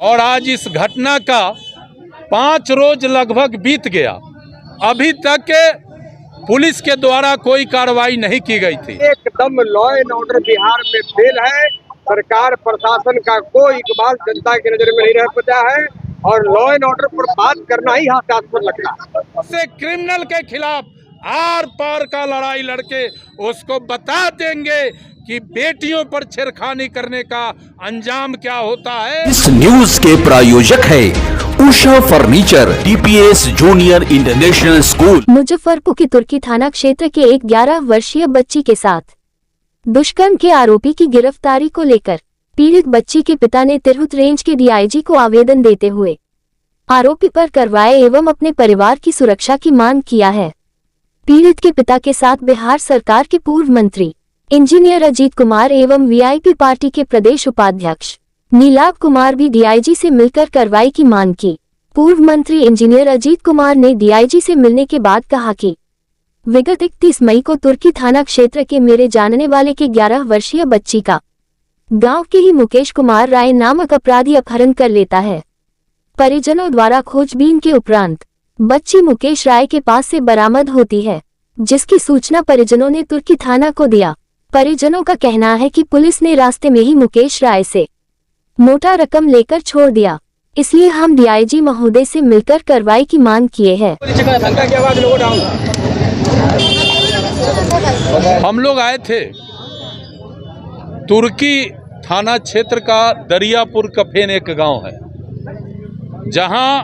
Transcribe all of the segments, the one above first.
और आज इस घटना का 5 रोज लगभग बीत गया, अभी तक पुलिस के द्वारा कोई कार्रवाई नहीं की गई थी। एकदम लॉ एंड ऑर्डर बिहार में फेल है। सरकार प्रशासन का कोई इकबाल जनता की नजर में नहीं रह पाता है और लॉ एंड ऑर्डर पर बात करना ही हास्यास्पद लगता है। से क्रिमिनल के खिलाफ आर पार का लड़ाई लड़के उसको बता देंगे कि बेटियों पर छेड़खानी करने का अंजाम क्या होता है। इस न्यूज के प्रायोजक है Usha furniture, TPS junior international school. Muzaffarpur के तुर्की थाना क्षेत्र के एक 11 वर्षीय बच्ची के साथ दुष्कर्म के आरोपी की गिरफ्तारी को लेकर पीड़ित बच्ची के पिता ने तिरहुत रेंज के DIG को आवेदन देते हुए आरोपी पर कार्रवाई एवं अपने परिवार की सुरक्षा की मांग किया है। पीड़ित के पिता के साथ बिहार सरकार के पूर्व मंत्री इंजीनियर अजीत कुमार एवं VIP पार्टी के प्रदेश उपाध्यक्ष नीलाभ कुमार भी DIG से मिलकर कार्रवाई की मांग की। पूर्व मंत्री इंजीनियर अजीत कुमार ने DIG से मिलने के बाद कहा कि विगत 31 मई को तुर्की थाना क्षेत्र के मेरे जानने वाले के 11 वर्षीय बच्ची का गांव के ही मुकेश कुमार राय नामक अपराधी अपहरण कर लेता है। परिजनों द्वारा खोजबीन के उपरांत बच्ची मुकेश राय के पास से बरामद होती है, जिसकी सूचना परिजनों ने तुर्की थाना को दिया। परिजनों का कहना है कि पुलिस ने रास्ते में ही मुकेश राय से मोटा रकम लेकर छोड़ दिया, इसलिए हम DIG महोदय से मिलकर कार्रवाई की मांग किए हैं। हम लोग आए थे तुर्की थाना क्षेत्र का दरियापुर कफेन एक गांव है, जहां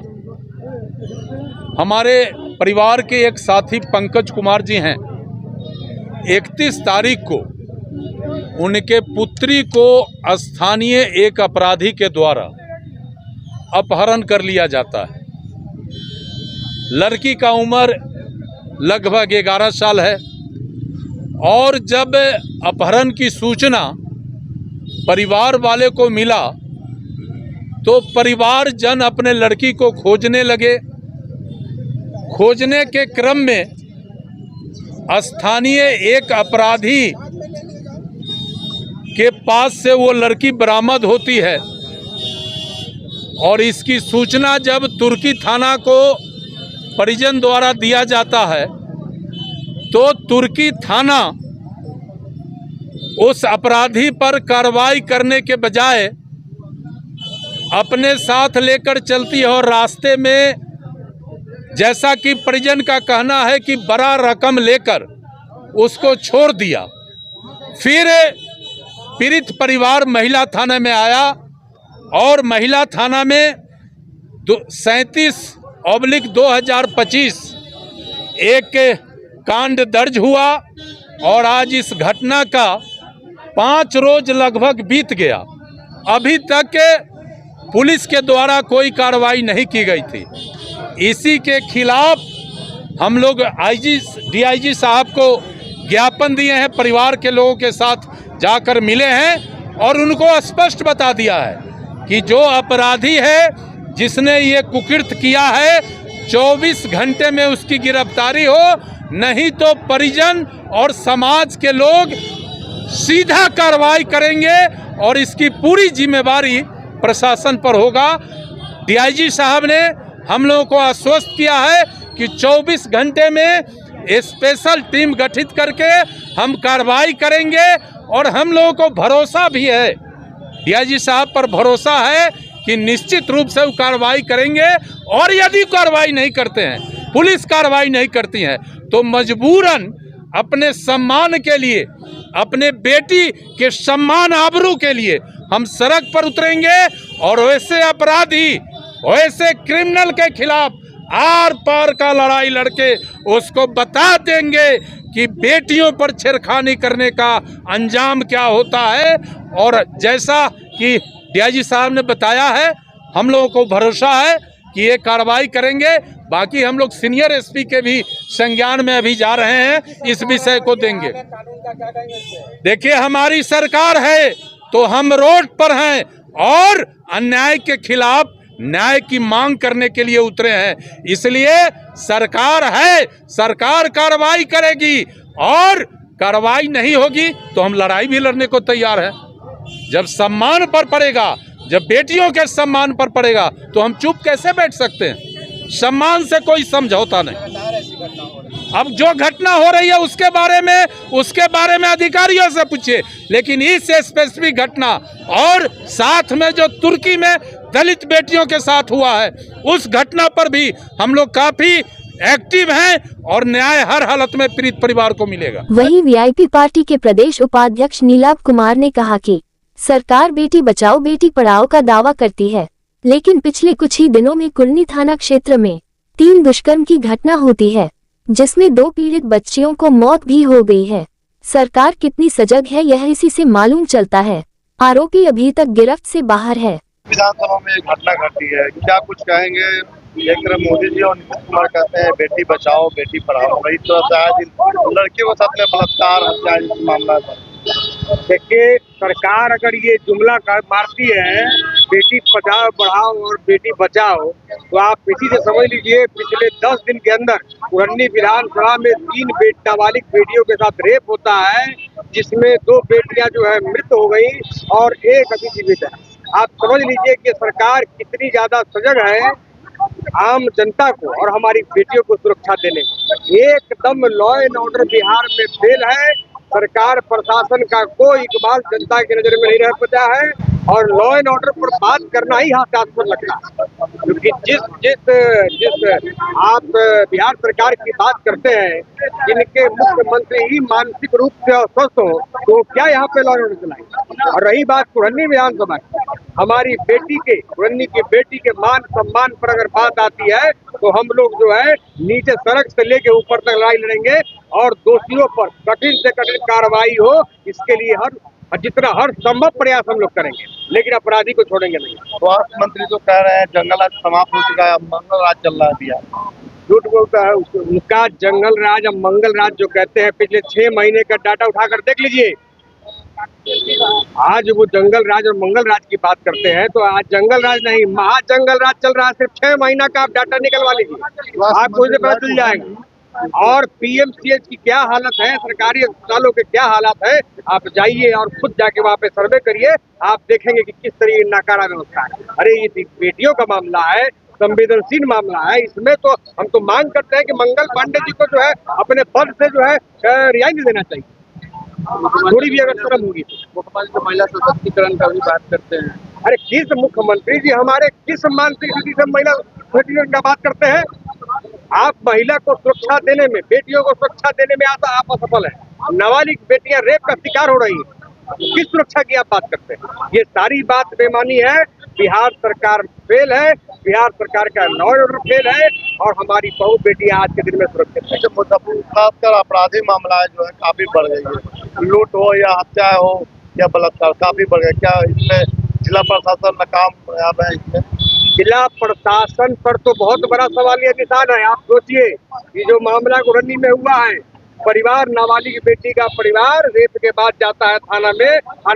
हमारे परिवार के एक साथी पंकज कुमार जी हैं। 31 तारीख को उनके पुत्री को स्थानीय एक अपराधी के द्वारा अपहरण कर लिया जाता है। लड़की का उम्र लगभग 11 साल है और जब अपहरण की सूचना परिवार वाले को मिला तो परिवारजन अपने लड़की को खोजने लगे। खोजने के क्रम में स्थानीय एक अपराधी के पास से वो लड़की बरामद होती है और इसकी सूचना जब तुर्की थाना को परिजन द्वारा दिया जाता है तो तुर्की थाना उस अपराधी पर कार्रवाई करने के बजाय अपने साथ लेकर चलती है और रास्ते में जैसा कि परिजन का कहना है कि बड़ा रकम लेकर उसको छोड़ दिया। फिर पीड़ित परिवार महिला थाना में आया और महिला थाना में 37/2025 एक कांड दर्ज हुआ और आज इस घटना का 5 रोज लगभग बीत गया, अभी तक पुलिस के द्वारा कोई कार्रवाई नहीं की गई थी। इसी के खिलाफ हम लोग DIG साहब को ज्ञापन दिए हैं, परिवार के लोगों के साथ जाकर मिले हैं और उनको स्पष्ट बता दिया है कि जो अपराधी है जिसने ये कुकृत्य किया है 24 घंटे में उसकी गिरफ्तारी हो, नहीं तो परिजन और समाज के लोग सीधा कार्रवाई करेंगे और इसकी पूरी जिम्मेवारी प्रशासन पर होगा। DIG साहब ने हम लोगों को आश्वस्त किया है कि 24 घंटे में स्पेशल टीम गठित करके हम कार्रवाई करेंगे और हम लोगों को भरोसा भी है, DIG साहब पर भरोसा है कि निश्चित रूप से वो कार्रवाई करेंगे। और यदि कार्रवाई नहीं करते हैं, पुलिस कार्रवाई नहीं करती है, तो मजबूरन अपने सम्मान के लिए, अपने बेटी के सम्मान आबरू के लिए हम सड़क पर उतरेंगे और वैसे अपराधी, वैसे क्रिमिनल के खिलाफ आर पार का लड़ाई लड़के उसको बता देंगे कि बेटियों पर छेड़खानी करने का अंजाम क्या होता है। और जैसा कि DIG साहब ने बताया है, हम लोगों को भरोसा है कि ये कार्रवाई करेंगे। बाकी हम लोग सीनियर SP के भी संज्ञान में अभी जा रहे हैं, इस विषय को देंगे। देखिए, हमारी सरकार है तो हम रोड पर हैं और अन्याय के खिलाफ न्याय की मांग करने के लिए उतरे हैं। इसलिए सरकार है, सरकार कार्रवाई करेगी और कार्रवाई नहीं होगी तो हम लड़ाई भी लड़ने को तैयार हैं। जब सम्मान पर पड़ेगा जब बेटियों के सम्मान पर पड़ेगा तो हम चुप कैसे बैठ सकते हैं? सम्मान से कोई समझौता नहीं। अब जो घटना हो रही है उसके बारे में अधिकारियों से पूछिए, लेकिन इस स्पेसिफिक घटना और साथ में जो तुर्की में दलित बेटियों के साथ हुआ है उस घटना पर भी हम लोग काफी एक्टिव हैं और न्याय हर हालत में पीड़ित परिवार को मिलेगा। वहीं वीआईपी पार्टी के प्रदेश उपाध्यक्ष नीलाभ कुमार ने कहा कि सरकार बेटी बचाओ बेटी पढ़ाओ का दावा करती है, लेकिन पिछले कुछ ही दिनों में कुरनी थाना क्षेत्र में 3 दुष्कर्म की घटना होती है, जिसमें 2 पीड़ित बच्चियों को मौत भी हो गई है। सरकार कितनी सजग है यह इसी से मालूम चलता है। आरोपी अभी तक गिरफ्त से बाहर है। विधानसभा में एक घटना घटी है, क्या कुछ कहेंगे? एक तरफ मोदी जी और नीतीश कुमार कहते हैं बेटी बचाओ बेटी पढ़ाओ, वही तो शायद लड़कियों के साथ में बलात्कार हत्या मामला है। देखिए, सरकार अगर ये जुमला मारती है बेटी पढ़ाओ बढ़ाओ और बेटी बचाओ, तो आप इसी से समझ लीजिए पिछले 10 दिन के अंदर कुरनी विधानसभा में 3 नाबालिग बेटियों के साथ रेप होता है, जिसमें 2 बेटियां जो है मृत हो गई और 1 अभी जीवित है। आप समझ लीजिए कि सरकार कितनी ज्यादा सजग है आम जनता को और हमारी बेटियों को सुरक्षा देने में। एकदम लॉ एंड ऑर्डर बिहार में फेल है। सरकार प्रशासन का कोई इकबाल जनता की नजर में नहीं रह पाता है और लॉ एंड ऑर्डर पर बात करना ही हास्यास्पद लगता है, क्योंकि जिस आप बिहार सरकार की बात करते हैं, जिनके मुख्यमंत्री ही मानसिक रूप से अस्वस्थ हो, तो क्या यहाँ पे लॉ एंड ऑर्डर चलाएंगे? और रही बात कुरनी विधानसभा की, हमारी बेटी के कुरनी की बेटी के मान सम्मान पर अगर बात आती है तो हम लोग जो है नीचे सड़क से लेके ऊपर तक लड़ाई लड़ेंगे और दोषियों पर कठिन से कठिन कार्रवाई हो, इसके लिए हर संभव प्रयास हम लोग करेंगे, लेकिन अपराधी को छोड़ेंगे नहीं। स्वास्थ्य मंत्री तो कह रहे हैं जंगल राज समाप्त हो चुका है, मंगल राज चल रहा है बिहार। झूठ बोलता है, उनका जंगल राज और मंगल राज जो कहते हैं, पिछले 6 महीने का डाटा उठाकर देख लीजिए। आज वो जंगल राज और मंगल राज की बात करते हैं, तो आज जंगल राज नहीं महाजंगल राज चल रहा है। सिर्फ 6 महीना का आप डाटा निकलवा लीजिए, आपको इसे पता चल जाएगा। और पीएमसीएच की क्या हालत है, सरकारी अस्पतालों के क्या हालत है, आप जाइए और खुद जाके वहाँ पे सर्वे करिए, आप देखेंगे कि किस तरह की नाकारा व्यवस्था है। अरे ये बेटियों का मामला है, संवेदनशील मामला है, इसमें तो हम तो मांग करते हैं कि मंगल पांडे जी को जो है अपने पद से जो है रिहाई नहीं देना चाहिए, थोड़ी भी अगर शर्म होगी तो। मुख्यमंत्री महिला सशक्तिकरण का भी बात करते हैं। अरे किस मुख्यमंत्री जी हमारे किस मानसिक स्थिति से महिला सशक्तिकरण का बात करते हैं? आप महिला को सुरक्षा देने में, बेटियों को सुरक्षा देने में आप असफल है। नाबालिग बेटियां रेप का शिकार हो रही है, किस सुरक्षा की आप बात करते हैं? ये सारी बात बेमानी है। बिहार सरकार फेल है, बिहार सरकार का लॉ एंड ऑर्डर फेल है और हमारी बहू बेटियां आज के दिन में सुरक्षित है। खासकर आपराधिक मामला जो है काफी बढ़ गई है, लूट हो या हत्या हो या बलात्कार काफी बढ़ गया। क्या इसमें जिला प्रशासन नाकामयाब है? इसमें जिला प्रशासन पर तो बहुत बड़ा सवालिया निशान है। आप सोचिए कि जो मामला कुरनी में हुआ है, परिवार नाबालिग बेटी का परिवार रेप के बाद जाता है थाना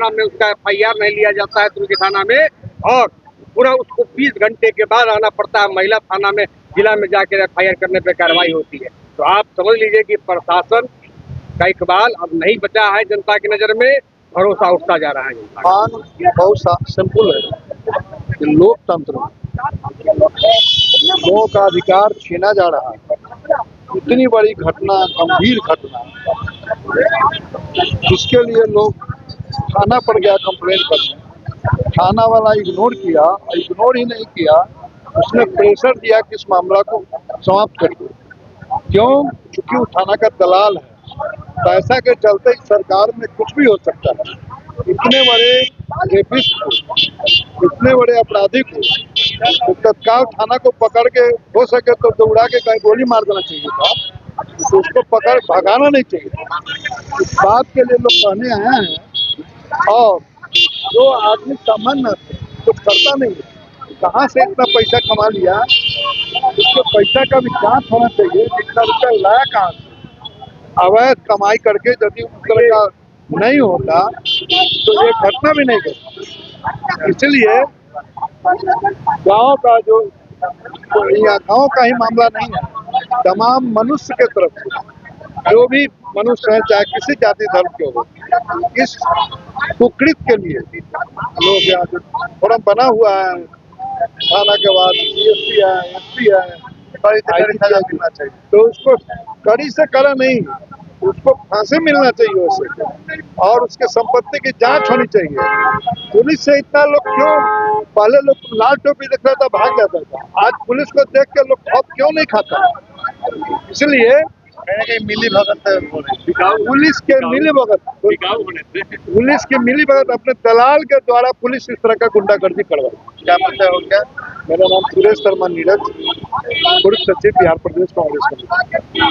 में उसका FIR नहीं लिया जाता है तुर्की थाना में, और पूरा उसको 20 घंटे के बाद आना पड़ता है महिला थाना में, जिला में जाकर FIR करने पर कार्रवाई होती है। तो आप समझ लीजिए कि प्रशासन का इकबाल अब नहीं बचा है जनता की नजर में, भरोसा उठता जा रहा है जनता का। बहुत सिंपल है, लोकतंत्र लोगों का अधिकार छीना जा रहा है। इतनी बड़ी घटना, गंभीर घटना, जिसके लिए लोग थाना पर गया कंप्लेंट करने, थाना वाला इग्नोर ही नहीं किया, उसने प्रेशर दिया कि इस मामला को समाप्त करिए। क्यों? चूंकि वो थाना का दलाल है, पैसा के चलते सरकार में कुछ भी हो सकता है। इतने बड़े रेपिस्ट को, इतने बड़े अपराधी को तो तत्काल थाना को पकड़ के हो सके तो दौड़ा के कहीं गोली मार देना चाहिए था, तो उसको पकड़ भगाना नहीं चाहिए। इस बात के लिए लोग कहने आए हैं। और जो आदमी सामान्य कुछ करता नहीं है, कहाँ से इतना पैसा कमा लिया, उसके पैसा का भी जांच होना चाहिए। जितना रुपया लाया कहाँ से, अवैध कमाई करके यदि उस तरह का नहीं होता तो ये घटना भी नहीं घटती। इसलिए गांव का जो यहाँ गांव का ही मामला नहीं है, तमाम मनुष्य के तरफ से जो भी मनुष्य है, चाहे किसी जाति धर्म के हो, इस कुकृत्य के लिए लोग यहाँ जो फोरम बना हुआ है थाना के बाद CSP है, SP है, मिलना चाहिए। तो उसको कड़ी से कड़ा नहीं, उसको फांसी मिलना चाहिए उसे, और उसके संपत्ति की जांच होनी चाहिए। पुलिस से इतना लोग क्यों, पहले लोग लाल टोपी दिख रहा था भाग जाता था, आज पुलिस को देख के लोग खौफ क्यों नहीं खाता? इसलिए मिली भगत पुलिस के मिली भगत पुलिस की मिली भगत अपने दलाल के द्वारा पुलिस इस तरह का गुंडागर्दी करवाई। क्या पता हो क्या? मेरा नाम सुरेश शर्मा नीरज, पूर्व सचिव बिहार प्रदेश कांग्रेस कमेटी।